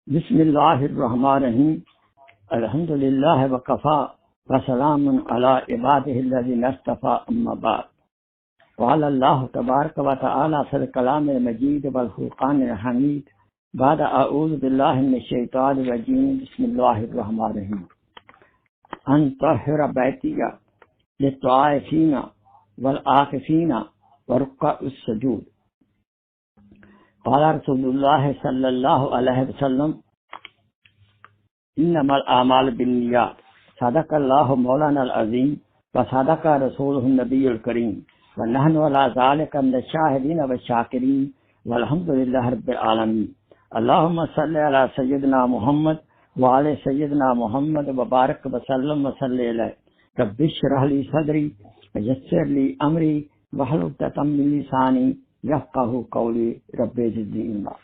Bismillahir-Rahmanir-Rahim. Alhamdulillah wa kafa wa salamun ala ibadihi alladhina istafa amma ba'd. Qala Allah tabaraka wa ta'ala fil kalam al-majid wal furqan al-hamid. Ba'da a'udhu billahi minash shaitanir rajim. Bismillahir-Rahmanir-Rahim. Antahira baytiya lit-ta'ifina wal-aakifina wa ruk'a'us sujud. Qala Rasulullah sallallahu alayhi wa sallam, innamal aamal bin-niyyat. Sadaqallahu Molana al-azim wa sadaqa rasuluhu an-nabiyyul kareem. Wa nahnu ala dhalika min ash-shahidin wa ash-shakirin walhamdulillahi rabbil alamin. Allahumma salli ala sayyidina Muhammad wa ala sayyidina Muhammad wa barik wa sallam wa salli alayhi. Rabbi shrah li sadri wa yassir li amri wahlul 'uqdatam min lisani yafqahu qawli. Rabbi zidni ilma.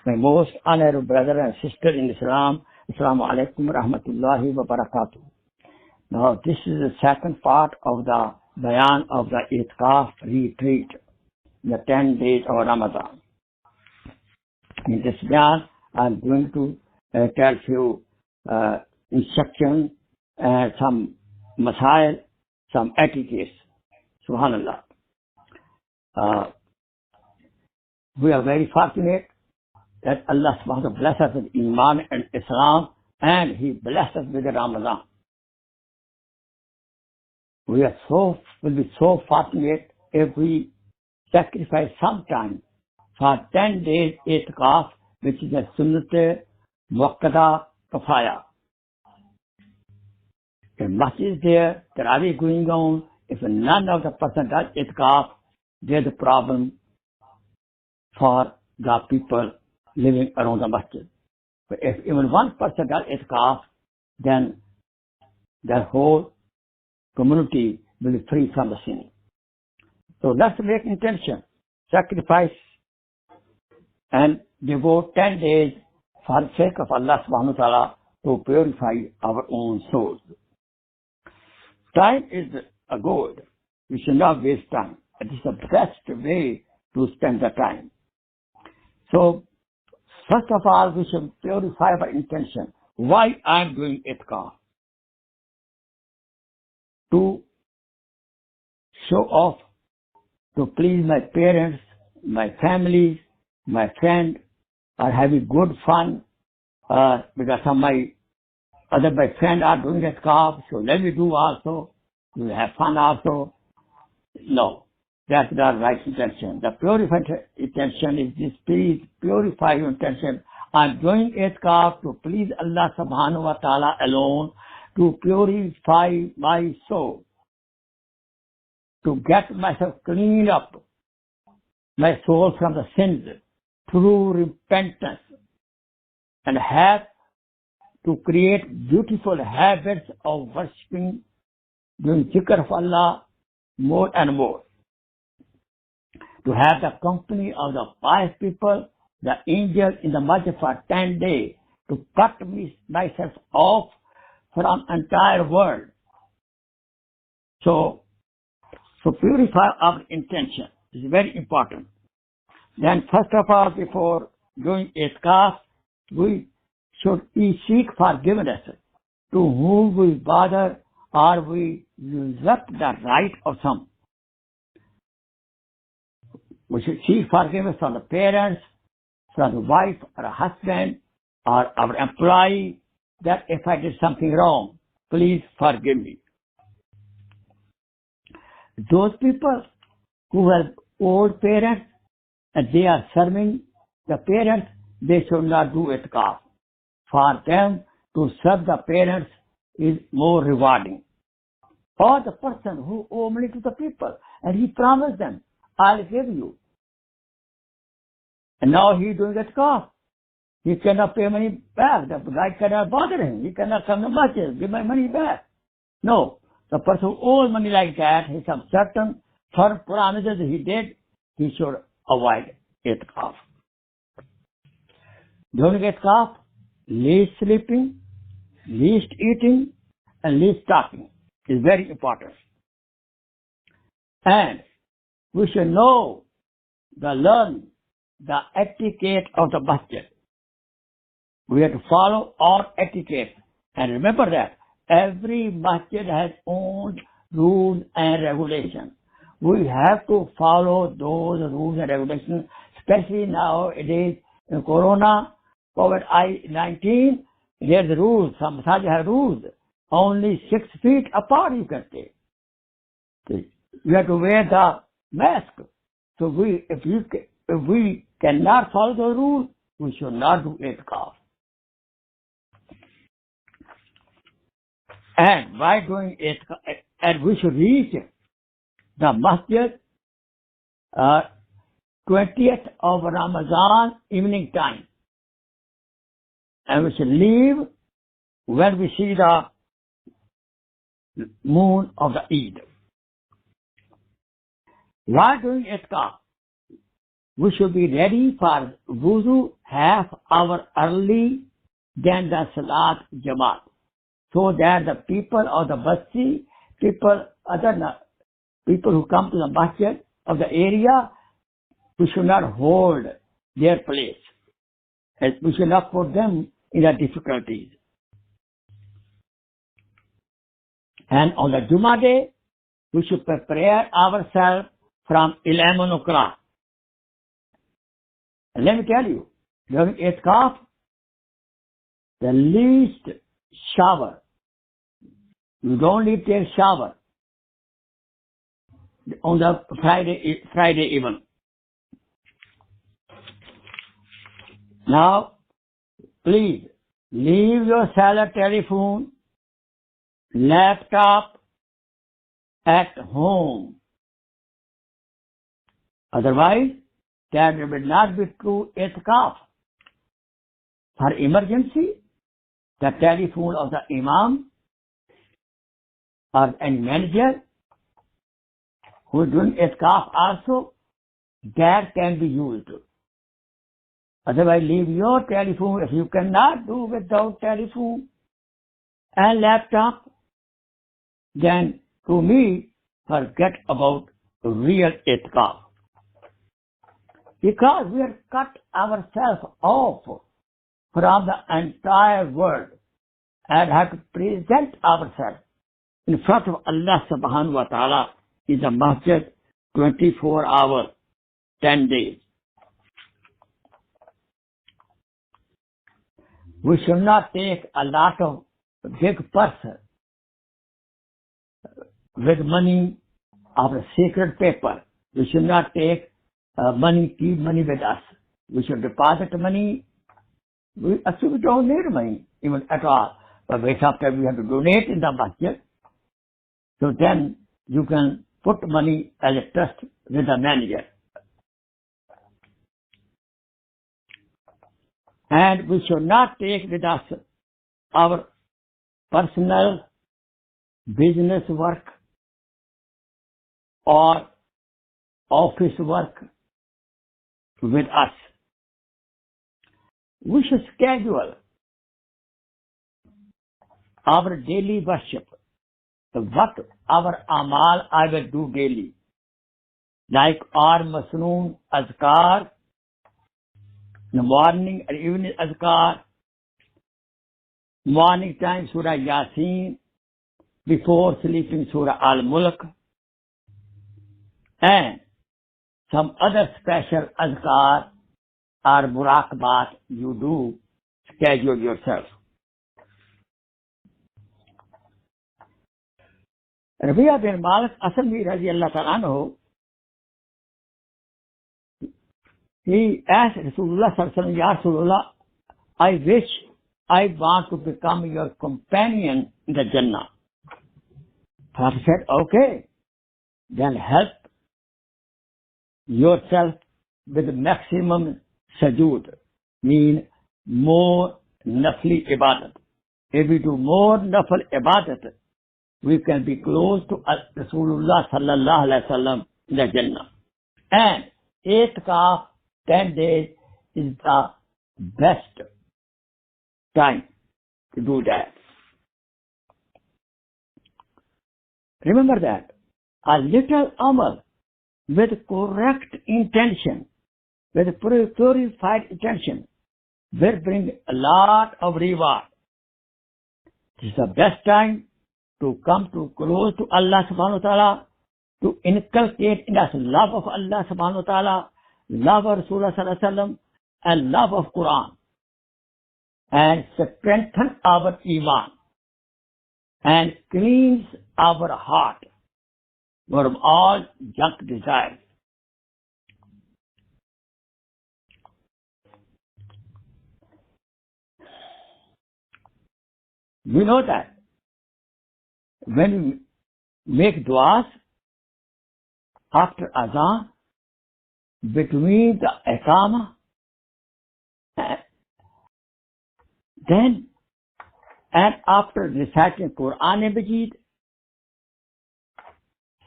My most honored brother and sister in Islam, Assalamu alaikum rahmatullahi wa barakatuh. Now this is the second part of the bayan of the Etikaaf retreat, the 10 days of Ramadan. In this bayan, I am going to tell you instructions and some masail, some etiquettes. Subhanallah. We are very fortunate that Allah subhanahu wa ta'ala blessed us with iman and Islam, and He blessed us with the Ramadan. We will be so fortunate if we sacrifice some time for 10 days Etikaaf, which is a sunnat muakkada kafaya. The masjid is there, tarawih going on. If none of the person does Etikaaf, there's a problem for the people living around the masjid. But if even one person does Etikaaf, then the whole community will be free from the sin. So let's make intention, sacrifice, and devote 10 days for the sake of Allah subhanahu wa ta'ala to purify our own souls. Time is a gold. We should not waste time. It is the best way to spend the time. So, first of all, we should purify our intention. Why I am doing Etikaaf? To show off, to please my parents, my family, my friend, are having good fun, because some my friends are doing Etikaaf, so let me do also. We will have fun also. No. That's the right intention. The purified intention is this: please purify your intention. I'm doing Etikaaf to please Allah subhanahu wa ta'ala alone, to purify my soul, to get myself cleaned up, my soul from the sins, through repentance, and have to create beautiful habits of worshipping, doing zikr of Allah more and more. To have the company of the pious people, the angels in the masjid for 10 days, to cut myself off from entire world. So purify our intention is very important. Then first of all, before doing Etikaaf, we should seek forgiveness to whom we bother or we usurp the right of some. We should seek forgiveness from the parents, from the wife or a husband or our employee, that if I did something wrong, please forgive me. Those people who have old parents and they are serving the parents, they should not do Etikaaf. For them to serve the parents is more rewarding. Or the person who owes money to the people and he promised them, I'll give you. And now he is doing Etikaaf. He cannot pay money back. The guy cannot bother him. He cannot come to masjid, give my money back. No. The person who owes money like that, he some certain firm promises he did, he should avoid Etikaaf. During Etikaaf, least sleeping, least eating, and least talking is very important. And we should learn the etiquette of the masjid. We have to follow all etiquette. And remember that every masjid has own rules and regulations. We have to follow those rules and regulations, especially nowadays in Corona, COVID-19. There's rules. Some masajid have rules. Only 6 feet apart you can stay. You have to wear the mask. So if we cannot follow the rules, we should not do itikaf. And by doing itikaf, and we should reach the masjid 20th of Ramadan evening time. And we should leave when we see the moon of the Eid. While doing itikaf, we should be ready for wuzu half hour early than the salat jamaat, so that the people of the basti, other people who come to the masjid of the area, we should not hold their place. And we should not put them in the difficulties. And on the Jummah day, we should prepare ourselves from 11 o'clock. And let me tell you, during itikaf, the least shower, you don't need to take shower on the Friday evening. Now, please leave your cellular telephone, laptop at home. Otherwise, that will not be true itikaf. For emergency, the telephone of the imam or any manager who is doing itikaf also, that can be used. Otherwise, leave your telephone. If you cannot do without telephone and laptop, then to me, forget about real itikaf. Because we have cut ourselves off from the entire world and have to present ourselves in front of Allah subhanahu wa ta'ala in the masjid 24 hours, 10 days. We should not take a lot of big purse with money of a secret paper. We should not take keep money with us. We should deposit money. Actually, we don't need money even at all. But sometimes we have to donate in the masjid. So then you can put money as a trust with the manager. And we should not take with us our personal business work or office work with us. We should schedule our daily worship, what our aamal I will do daily, like our masnoon azkar, in the morning and evening azkar, morning time Surah Yasin, before sleeping Surah Al-Mulk, and some other special azkar or muraqabat you do, schedule yourself. Rabi'a bin Malik Asami radiallahu ta'ala anhu, he asked Rasulullah sallallahu alaihi wasallam, Ya Rasulullah, I wish I want to become your companion in the Jannah. Prophet said, okay, then help yourself with maximum sujood, mean more nafli ibadat. If we do more nafl ibadat, we can be close to Rasulullah sallallahu alaihi wasallam in the Jannah. And itikaf 10 days is the best time to do that. Remember that a little amal with correct intention, with purified intention, will bring a lot of reward. This is the best time to come to close to Allah subhanahu wa ta'ala, to inculcate in us love of Allah subhanahu wa ta'ala, love of Rasulullah sallallahu alaihi wasallam, and love of Quran, and strengthen our iman, and cleanse our heart from all junk desires. We know that when we make du'as after azan, between the iqamah, then and after reciting Quran Majid,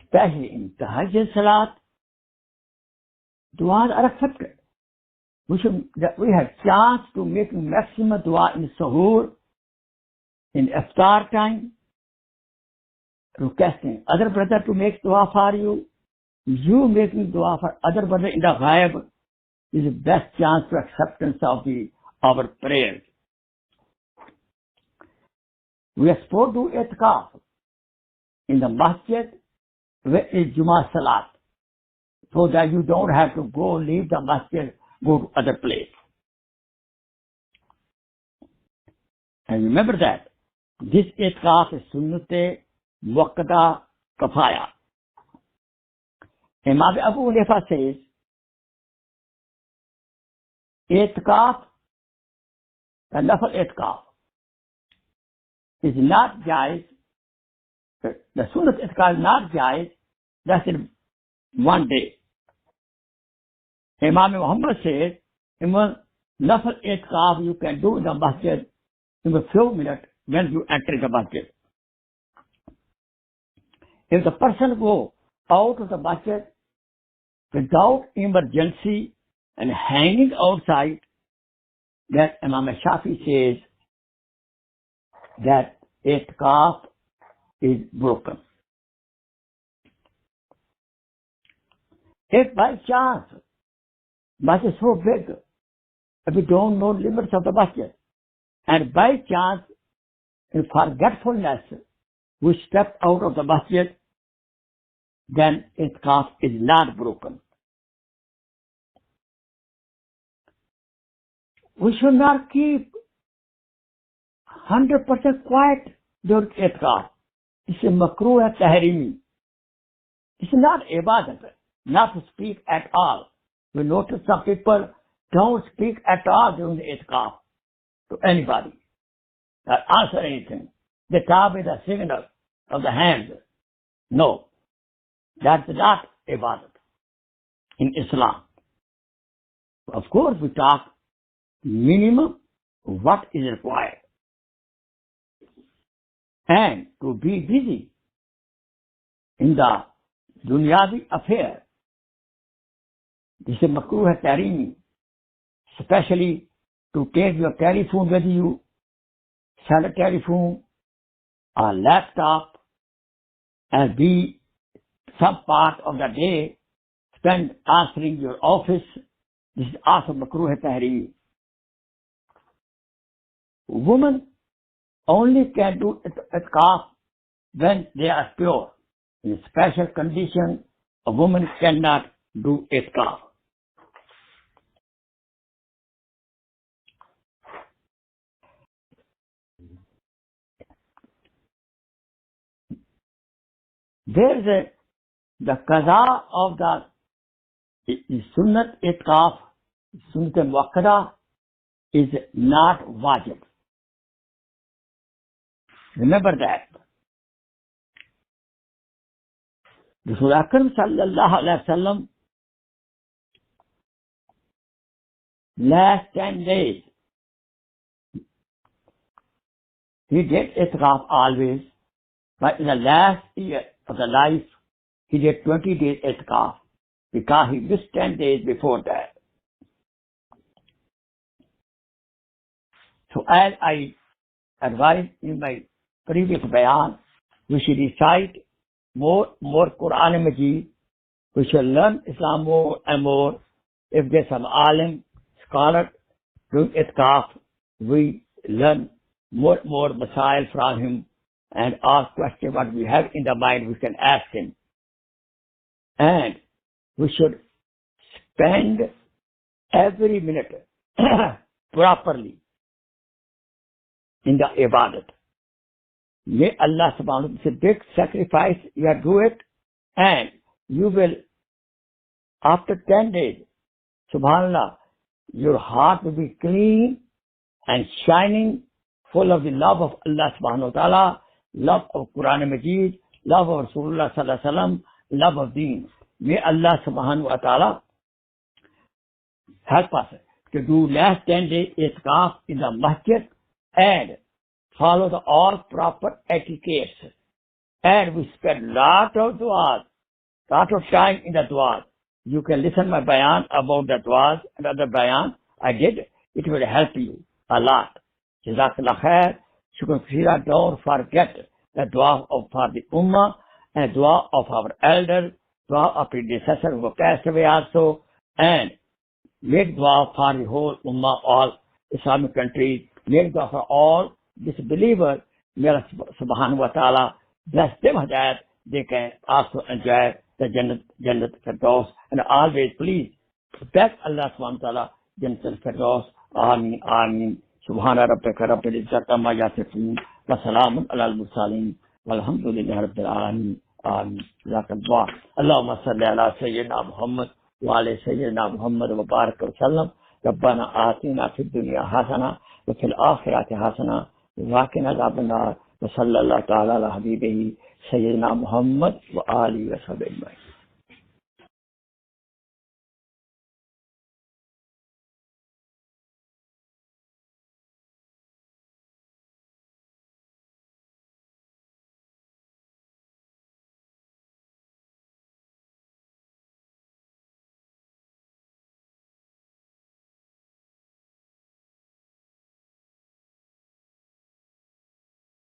especially in the hajj and salat, du'as are accepted. We have chance to make maximum dua in suhoor, in iftar time, requesting other brother to make dua for you. You making dua for other brother in the ghaib is the best chance for acceptance of our prayers. We are supposed to do Etikaaf in the masjid where is jummah salat, so that you don't have to leave the masjid, go to other place. And remember that this Etikaaf is sunnat muakkada kafaya. Imam Abu Hanifa says, Etikaaf, the nafal Etikaaf, is not jaiz. The sunnat Etikaaf is not jaiz. That's in one day. Imam Muhammad says, nafal Etikaaf you can do in the masjid in a few minutes when you enter the masjid. If the person go out of the masjid without emergency and hanging outside, that Imam Shafi says that Etikaaf is broken. If by chance masjid is so big, if we don't know limits of the masjid, and by chance in forgetfulness we step out of the masjid, then Etikaaf is not broken. We should not keep 100% quiet during Etikaaf. This is makruh tahrimi. This is not ibadat, not to speak at all. We notice some people don't speak at all during the Etikaaf to anybody, not answer anything. They talk with a signal of the hands. No, that's not ibadat in Islam. Of course, we talk minimum what is required. And to be busy in the dunyavi affair, this is makruh tahrimi, especially to take your telephone with you, cell telephone or laptop, and be some part of the day spend answering your office. This is also makruh tahrimi. Women only can do Etikaaf when they are pure. In special condition, a woman cannot do Etikaaf. There is the qaza of the sunnat Etikaaf, sunnat muakkada, is not wajib. Remember that. Rasul Akram sallallahu alaihi wasallam, last 10 days, he did Etikaaf always, but in the last year of the life, he did 20 days Etikaaf, because he missed 10 days before that. So as I advised in my previous bayan, we should recite more Quran Majid. We should learn Islam more and more. If there's some alim, scholar, During Etekaaf, we learn more masail from him and ask questions what we have in the mind, we can ask him. And we should spend every minute properly in the ibadat. May Allah subhanahu wa ta'ala, it's a big sacrifice, you have to do it, and you will, after 10 days, subhanallah, your heart will be clean and shining, full of the love of Allah subhanahu wa ta'ala, love of Quran Majid, love of Rasulullah sallallahu alaihi wasallam, love of deen. May Allah subhanahu wa ta'ala help us to do last 10 days Etekaaf in the masjid and follow the all proper etiquettes. And we spend lot of time in the du'as. You can listen my bayan about the du'as and other bayan I did. It will help you a lot. Jazakallah khair. Shukran. Don't forget the dua for the ummah and dua of our elders, dua of predecessors who passed away also, and make dua for the whole ummah, all Islamic countries. Make dua for all disbelievers. May Allah subhanahu wa ta'ala bless them that they can also enjoy the Jannat Firdaus. And always please beg Allah subhanahu wa ta'ala Jannat Firdaus. Ameen, ameen. Subhana rabbika rabbil izzati amma yasifun wa salamun alal mursalin walhamdulillahi rabbil alamin. Ameen. Jazakallah. Allahumma salli ala sayyidina Muhammad wa ala sayyidina Muhammad wa barik wa sallam. Rabbana atina fid dunya hasana wa fil akhirati hasana wa qina adhaban nar. Wa sallallahu ta'ala ala habibihi sayyidina Muhammad wa alihi wa sahbihi.